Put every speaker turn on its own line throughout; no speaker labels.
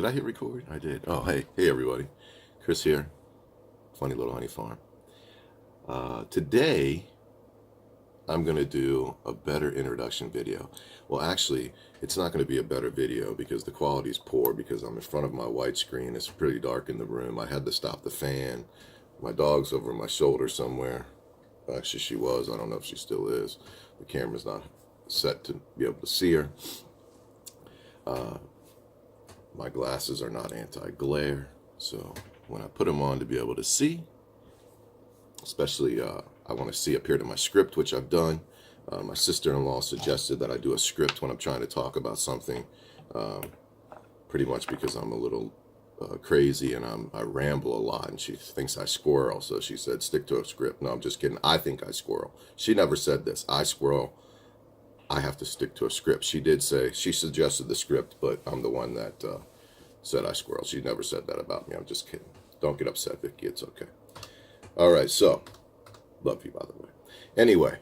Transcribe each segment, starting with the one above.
I hit record? I did. Oh, hey everybody. Chris here. Funny Little Honey Farm. Today, I'm going to do a better introduction video. Well, actually, it's not going to be a better video because the quality is poor because I'm in front of my white screen. It's pretty dark in the room. I had to stop the fan. My dog's over my shoulder somewhere. Actually, she was. I don't know if she still is. The camera's not set to be able to see her. My glasses are not anti-glare, so when I put them on to be able to see, especially I want to see up here to my script, which I've done. My sister-in-law suggested that I do a script when I'm trying to talk about something, pretty much because I'm a little crazy and I ramble a lot, and she thinks I squirrel, so she said stick to a script. No, I'm just kidding. I think I squirrel. She never said this. I squirrel. I have to stick to a script. She did say, she suggested the script, but I'm the one that said I squirrel. She never said that about me. I'm just kidding. Don't get upset, Vicky. It's okay. All right, so, love you, by the way. Anyway,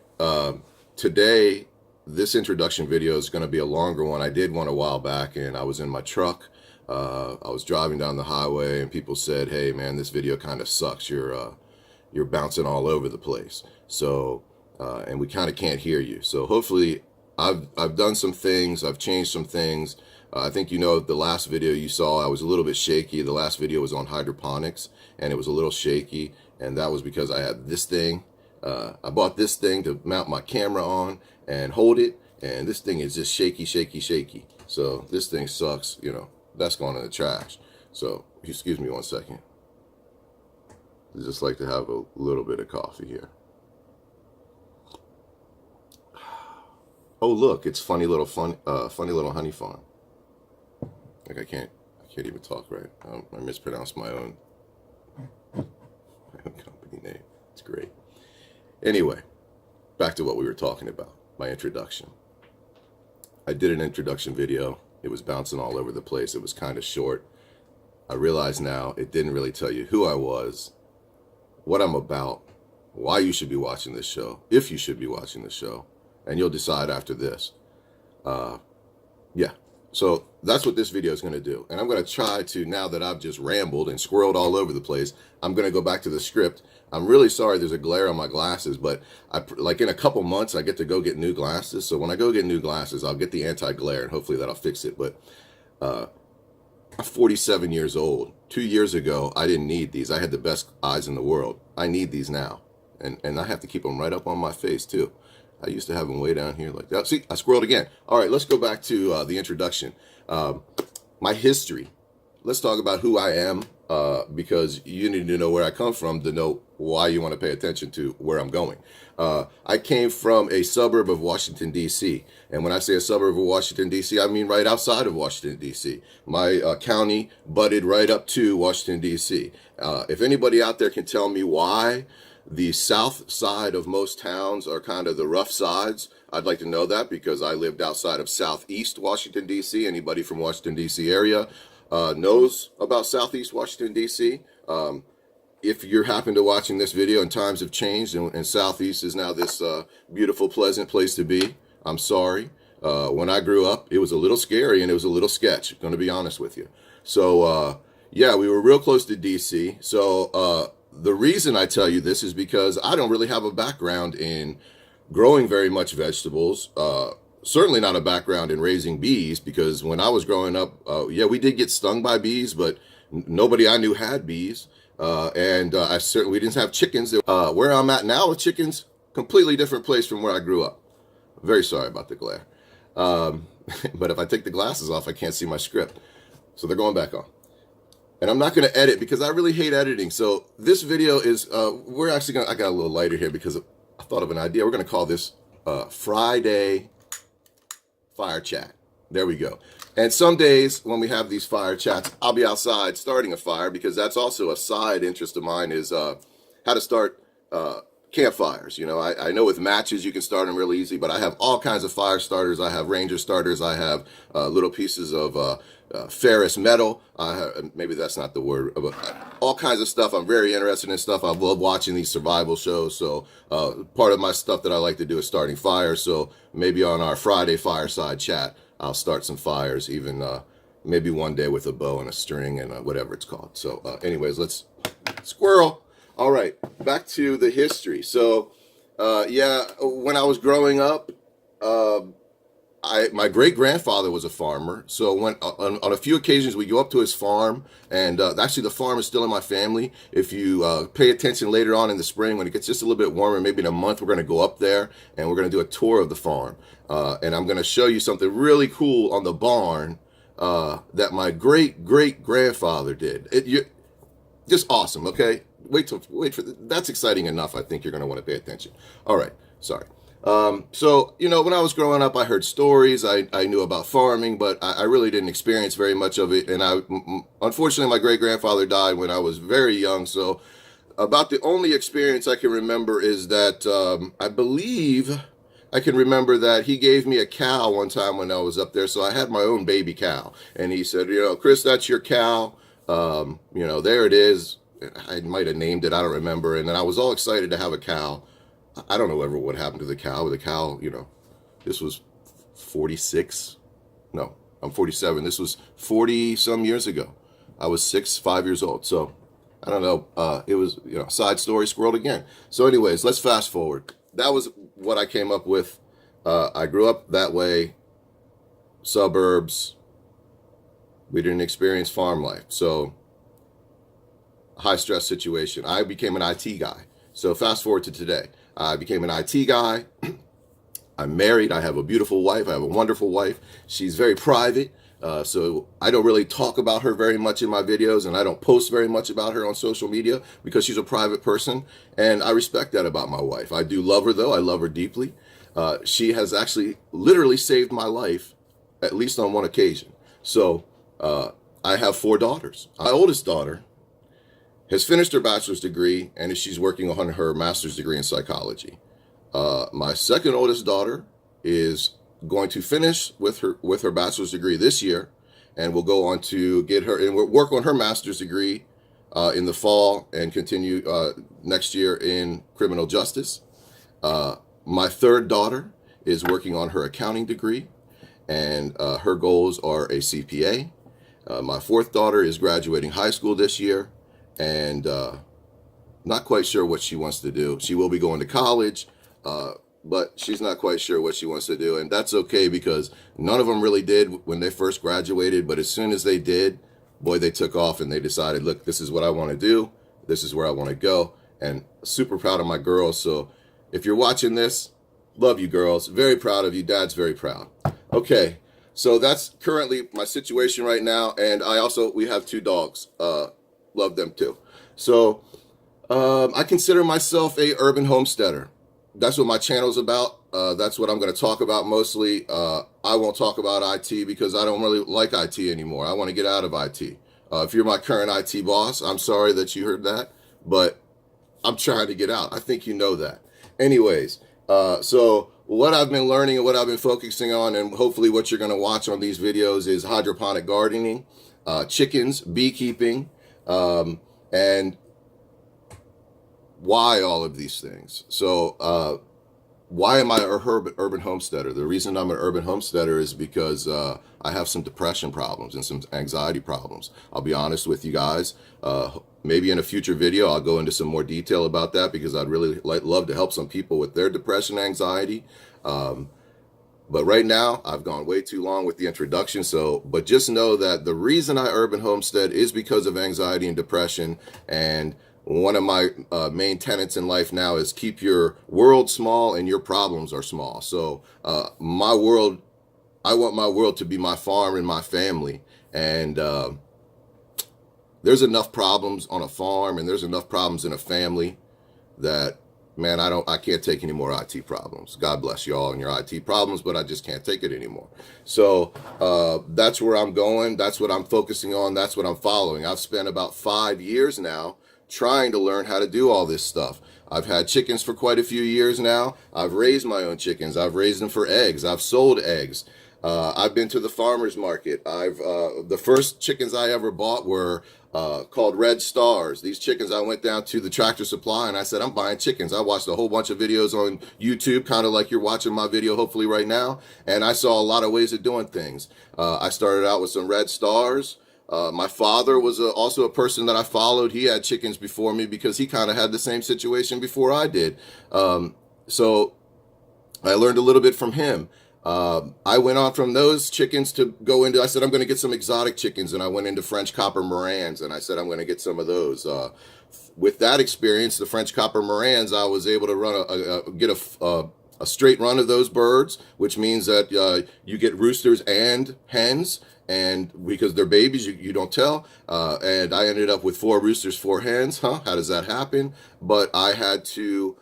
today, this introduction video is going to be a longer one. I did one a while back, and I was in my truck. I was driving down the highway, and people said, hey, man, this video kind of sucks. You're bouncing all over the place. So, and we kind of can't hear you. So hopefully, I've done some things. I've changed some things. I think you know the last video you saw, I was a little bit shaky. The last video was on hydroponics, and it was a little shaky, and that was because I had this thing. I bought this thing to mount my camera on and hold it, and this thing is just shaky, shaky, shaky. So this thing sucks, you know. That's going in the trash. So excuse me one second. I just like to have a little bit of coffee here. Oh look, it's funny little honey farm. Like I can't even talk right. I mispronounced my own company name. It's great. Anyway, back to what we were talking about. My introduction. I did an introduction video. It was bouncing all over the place. It was kind of short. I realize now it didn't really tell you who I was, what I'm about, why you should be watching this show, if you should be watching this show. And you'll decide after this. Yeah, so that's what this video is going to do. And I'm going to try to, now that I've just rambled and squirreled all over the place, I'm going to go back to the script. I'm really sorry there's a glare on my glasses, but like in a couple months, I get to go get new glasses. So when I go get new glasses, I'll get the anti-glare, and hopefully that'll fix it. But I'm 47 years old. 2 years ago, I didn't need these. I had the best eyes in the world. I need these now. And I have to keep them right up on my face, too. I used to have them way down here like that. See, I squirreled again. All right, let's go back to the introduction. My history. Let's talk about who I am, because you need to know where I come from to know why you want to pay attention to where I'm going. I came from a suburb of Washington, D.C. And when I say a suburb of Washington, D.C., I mean right outside of Washington, D.C. My county butted right up to Washington, D.C. If anybody out there can tell me why the south side of most towns are kind of the rough sides, I'd like to know that, because I lived outside of southeast Washington, D.C. Anybody from Washington, D.C. area knows about southeast Washington, D.C. If you're happen to watching this video and times have changed and southeast is now this beautiful, pleasant place to be, I'm sorry. When I grew up, it was a little scary and it was a little sketch, going to be honest with you. So, yeah, we were real close to D.C. So, the reason I tell you this is because I don't really have a background in growing very much vegetables. Certainly not a background in raising bees, because when I was growing up, yeah, we did get stung by bees, but nobody I knew had bees. We didn't have chickens. Where I'm at now with chickens, completely different place from where I grew up. Very sorry about the glare. But if I take the glasses off, I can't see my script. So they're going back on. And I'm not going to edit because I really hate editing. So this video is, we're actually going to, I got a little lighter here because I thought of an idea. We're going to call this Friday Fire Chat. There we go. And some days when we have these fire chats, I'll be outside starting a fire, because that's also a side interest of mine, is how to start campfires. You know, I know with matches you can start them really easy, but I have all kinds of fire starters. I have Ranger starters. I have little pieces of ferrous metal. Maybe that's not the word, but all kinds of stuff. I'm very interested in stuff. I love watching these survival shows. So part of my stuff that I like to do is starting fires. So maybe on our Friday fireside chat, I'll start some fires, even maybe one day with a bow and a string and whatever it's called. So anyways, let's squirrel. All right, back to the history. So yeah, when I was growing up, uh, my great grandfather was a farmer. So when on a few occasions we go up to his farm, and actually the farm is still in my family. If you pay attention later on in the spring, when it gets just a little bit warmer, maybe in a month, we're going to go up there and we're going to do a tour of the farm. And I'm going to show you something really cool on the barn that my great great grandfather did. Just awesome. Okay, wait for that's exciting enough. I think you're going to want to pay attention. All right, sorry. So, you know, when I was growing up, I heard stories, I knew about farming, but I really didn't experience very much of it. And unfortunately, my great grandfather died when I was very young. So about the only experience I can remember is that, I believe I can remember that he gave me a cow one time when I was up there. So I had my own baby cow, and he said, you know, Chris, that's your cow. You know, there it is. I might have named it. I don't remember. And then I was all excited to have a cow. I don't know ever what happened to the cow. The cow, you know, this was 46. No, I'm 47. This was 40 some years ago. I was 5 years old. So I don't know. It was, you know, side story, squirreled again. So anyways, let's fast forward. That was what I came up with. I grew up that way, suburbs. We didn't experience farm life. So high stress situation. I became an IT guy. So fast forward to today. I became an IT guy. I'm married. I have a beautiful wife. I have a wonderful wife. She's very private. So I don't really talk about her very much in my videos, and I don't post very much about her on social media because she's a private person. And I respect that about my wife. I do love her, though. I love her deeply. She has actually literally saved my life, at least on one occasion. So I have 4 daughters. My oldest daughter has finished her bachelor's degree, and she's working on her master's degree in psychology. My second oldest daughter is going to finish with her bachelor's degree this year, and will go on to get her and work on her master's degree in the fall and continue next year in criminal justice. My third daughter is working on her accounting degree, and her goals are a CPA. My fourth daughter is graduating high school this year, and not quite sure what she wants to do. She will be going to college, but she's not quite sure what she wants to do, and that's okay because none of them really did when they first graduated, but as soon as they did, boy, they took off and they decided, look, this is what I want to do, this is where I want to go, and super proud of my girls. So if you're watching this, love you girls, very proud of you. Dad's very proud. Okay, so that's currently my situation right now, and we have 2 dogs. Love them too. So I consider myself a urban homesteader. That's what my channel's about. That's what I'm going to talk about mostly. I won't talk about IT because I don't really like IT anymore. I want to get out of IT. If you're my current IT boss, I'm sorry that you heard that, but I'm trying to get out. I think you know that. Anyways, so what I've been learning and what I've been focusing on, and hopefully what you're going to watch on these videos, is hydroponic gardening, chickens, beekeeping, and why all of these things. So why am I an urban homesteader? The reason I'm an urban homesteader is because I have some depression problems and some anxiety problems. I'll be honest with you guys. Maybe in a future video I'll go into some more detail about that because I'd really love to help some people with their depression and anxiety. But right now, I've gone way too long with the introduction. But just know that the reason I urban homestead is because of anxiety and depression. And one of my main tenets in life now is keep your world small and your problems are small. So my world, I want my world to be my farm and my family. And there's enough problems on a farm and there's enough problems in a family that, man, I can't take any more IT problems. God bless you all and your IT problems, but I just can't take it anymore. So that's where I'm going. That's what I'm focusing on. That's what I'm following. I've spent about 5 years now trying to learn how to do all this stuff. I've had chickens for quite a few years now. I've raised my own chickens. I've raised them for eggs. I've sold eggs. I've been to the farmer's market. The first chickens I ever bought were called Red Stars. These chickens, I went down to the Tractor Supply and I said, I'm buying chickens. I watched a whole bunch of videos on YouTube, kind of like you're watching my video hopefully right now, and I saw a lot of ways of doing things. I started out with some Red Stars. My father was also a person that I followed. He had chickens before me because he kind of had the same situation before I did. So I learned a little bit from him. I went on from those chickens to go into, I said, I'm going to get some exotic chickens. And I went into French Copper Morans and I said, I'm going to get some of those. With that experience, the French Copper Morans, I was able to get a straight run of those birds, which means that you get roosters and hens. And because they're babies, you don't tell. And I ended up with 4 roosters, 4 hens. How does that happen? But I had to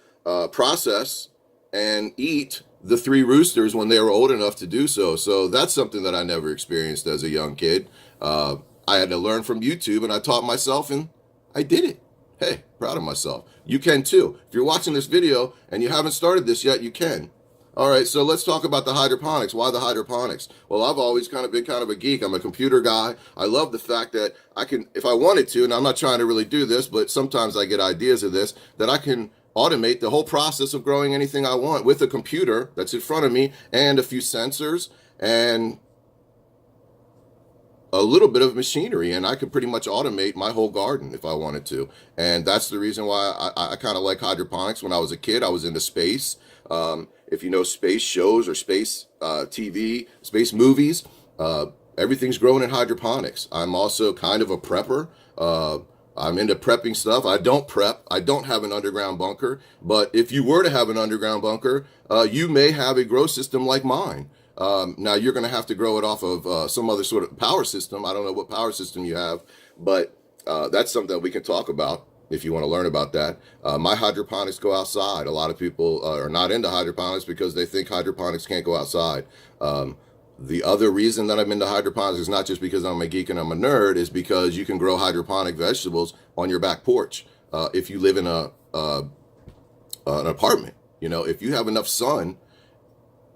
process and eat the 3 roosters when they were old enough to do so. So that's something that I never experienced as a young kid. I had to learn from YouTube, and I taught myself, and I did it. Hey, proud of myself. You can too. If you're watching this video and you haven't started this yet, you can. All right, so let's talk about the hydroponics. Why the hydroponics? Well, I've always been kind of a geek. I'm a computer guy. I love the fact that I can, if I wanted to, and I'm not trying to really do this, but sometimes I get ideas of this, that I can automate the whole process of growing anything I want with a computer that's in front of me and a few sensors and a little bit of machinery, and I could pretty much automate my whole garden if I wanted to. And that's the reason why I kind of like hydroponics. When I was a kid, I was into space. If you know space shows or space TV, space movies, everything's grown in hydroponics. I'm also kind of a prepper. I'm into prepping stuff. I don't prep. I don't have an underground bunker. But if you were to have an underground bunker, you may have a grow system like mine. Now, you're going to have to grow it off of some other sort of power system. I don't know what power system you have, but that's something that we can talk about if you want to learn about that. My hydroponics go outside. A lot of people are not into hydroponics because they think hydroponics can't go outside. The other reason that I'm into hydroponics is not just because I'm a geek and I'm a nerd, is because you can grow hydroponic vegetables on your back porch. If you live in an apartment, you know, if you have enough sun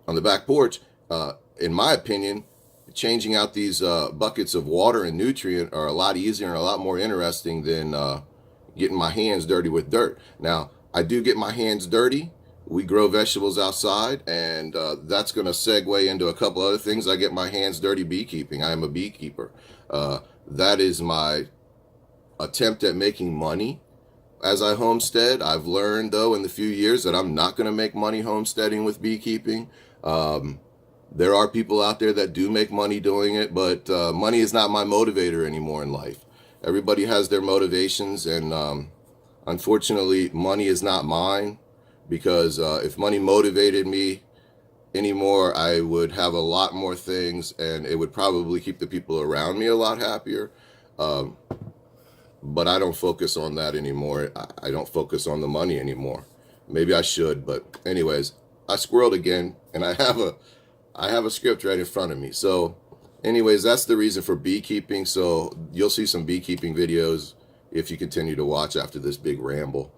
on the back porch, in my opinion, changing out these buckets of water and nutrient are a lot easier and a lot more interesting than getting my hands dirty with dirt. Now, I do get my hands dirty. We grow vegetables outside, and that's going to segue into a couple other things. I get my hands dirty beekeeping. I am a beekeeper. That is my attempt at making money as I homestead. I've learned, though, in the few years that I'm not going to make money homesteading with beekeeping. There are people out there that do make money doing it, but money is not my motivator anymore in life. Everybody has their motivations, and unfortunately, money is not mine. Because if money motivated me anymore, I would have a lot more things, and it would probably keep the people around me a lot happier. But I don't focus on that anymore. I don't focus on the money anymore. Maybe I should, but anyways, I squirreled again, and I have a script right in front of me. So anyways, that's the reason for beekeeping. So you'll see some beekeeping videos if you continue to watch after this big ramble.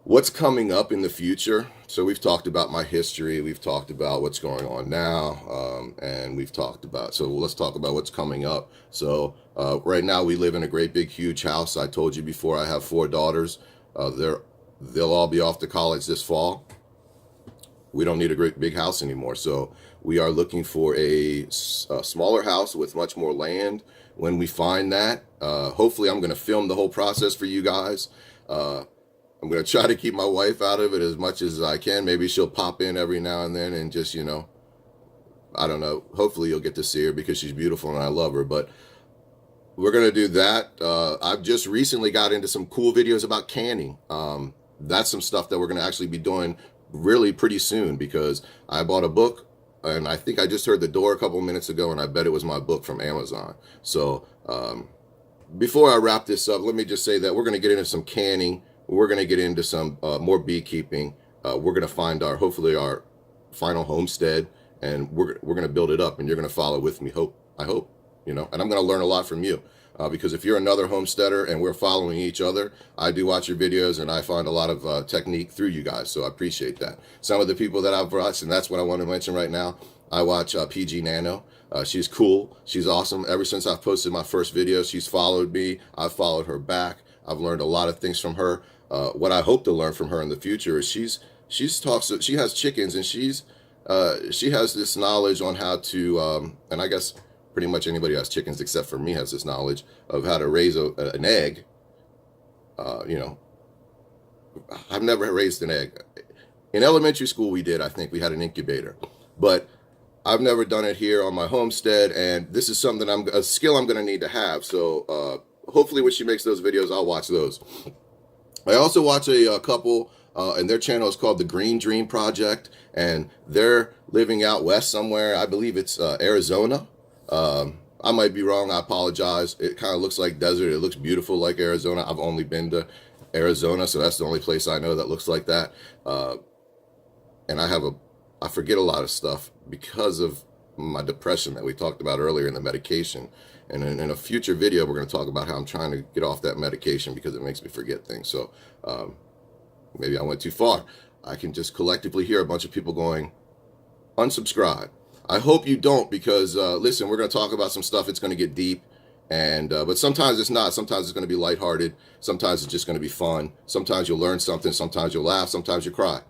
What's coming up in the future? So we've talked about my history. We've talked about what's going on now. And we've talked about, so let's talk about what's coming up. So right now we live in a great big huge house. I told you before, I have 4 daughters. They'll all be off to college this fall. We don't need a great big house anymore. So we are looking for a smaller house with much more land. When we find that, hopefully I'm going to film the whole process for you guys. I'm going to try to keep my wife out of it as much as I can. Maybe she'll pop in every now and then and just, you know, I don't know. Hopefully you'll get to see her because she's beautiful and I love her. But we're going to do that. I've just recently got into some cool videos about canning. That's some stuff that we're going to actually be doing really pretty soon, because I bought a book, and I think I just heard the door a couple minutes ago, and I bet it was my book from Amazon. So before I wrap this up, let me just say that we're going to get into some canning. We're going to get into some more beekeeping. We're going to find hopefully our final homestead, and we're going to build it up, and you're going to follow with me. I hope, you know, and I'm going to learn a lot from you. Because if you're another homesteader and we're following each other, I do watch your videos and I find a lot of technique through you guys. So I appreciate that. Some of the people that I've watched, and that's what I want to mention right now. I watch PG Nano. She's cool. She's awesome. Ever since I've posted my first video, she's followed me. I've followed her back. I've learned a lot of things from her. What I hope to learn from her in the future is she has chickens, and she has this knowledge on how to and I guess pretty much anybody who has chickens except for me has this knowledge of how to raise an egg. You know, I've never raised an egg. In elementary school we did. I think we had an incubator, but I've never done it here on my homestead, and this is something a skill I'm going to need to have. So hopefully when she makes those videos, I'll watch those. I also watch a couple, and their channel is called the Green Dream Project, and they're living out west somewhere. I believe it's Arizona. I might be wrong. I apologize. It kind of looks like desert. It looks beautiful like Arizona. I've only been to Arizona, so that's the only place I know that looks like that. And I forget a lot of stuff because of my depression that we talked about earlier in the medication. And in a future video, we're going to talk about how I'm trying to get off that medication because it makes me forget things. So maybe I went too far. I can just collectively hear a bunch of people going, unsubscribe. I hope you don't, because listen, we're going to talk about some stuff. It's going to get deep. And but sometimes it's not. Sometimes it's going to be lighthearted. Sometimes it's just going to be fun. Sometimes you'll learn something. Sometimes you'll laugh. Sometimes you cry.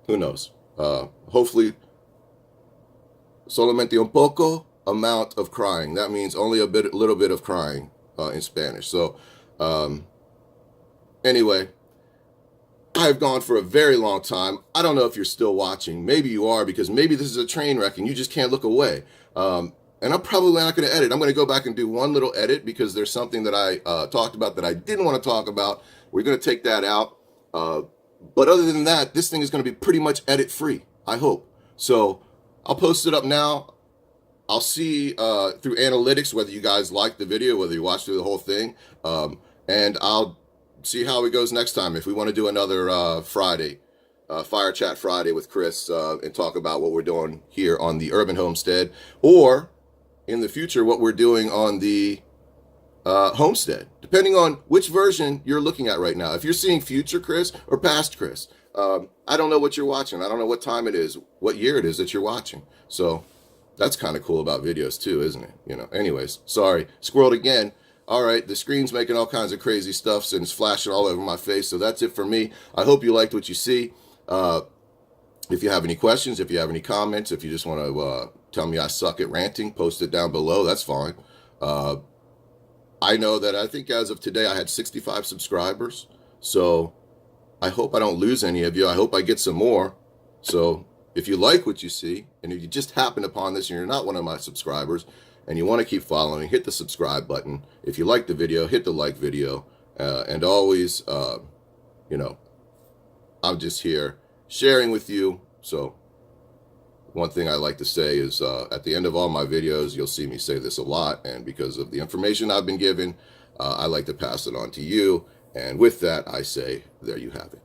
Who knows? Hopefully, solamente un poco amount of crying. That means only a little bit of crying in Spanish. So anyway, I've gone for a very long time. I don't know if you're still watching. Maybe you are, because maybe this is a train wreck and you just can't look away. And I'm probably not going to edit. I'm going to go back and do one little edit because there's something that I talked about that I didn't want to talk about. We're going to take that out. But other than that, this thing is going to be pretty much edit free, I hope. So I'll post it up now. I'll see through analytics whether you guys like the video, whether you watch through the whole thing. And I'll see how it goes next time. If we want to do another Friday, Fire Chat Friday with Chris and talk about what we're doing here on the Urban Homestead, or in the future what we're doing on the homestead, depending on which version you're looking at right now. If you're seeing future Chris or past Chris, I don't know what you're watching. I don't know what time it is, what year it is that you're watching. So that's kind of cool about videos too, isn't it? You know, anyways, sorry, squirreled again. All right, the screen's making all kinds of crazy stuff and it's flashing all over my face. So that's it for me. I hope you liked what you see. If you have any questions, if you have any comments, if you just want to tell me I suck at ranting, post it down below. That's fine. I know that I think as of today, I had 65 subscribers. So I hope I don't lose any of you. I hope I get some more. So if you like what you see, and if you just happen upon this and you're not one of my subscribers and you want to keep following, hit the subscribe button. If you like the video, hit the like video. And always, you know, I'm just here sharing with you. So one thing I like to say is at the end of all my videos, you'll see me say this a lot. And because of the information I've been given, I like to pass it on to you. And with that, I say, there you have it.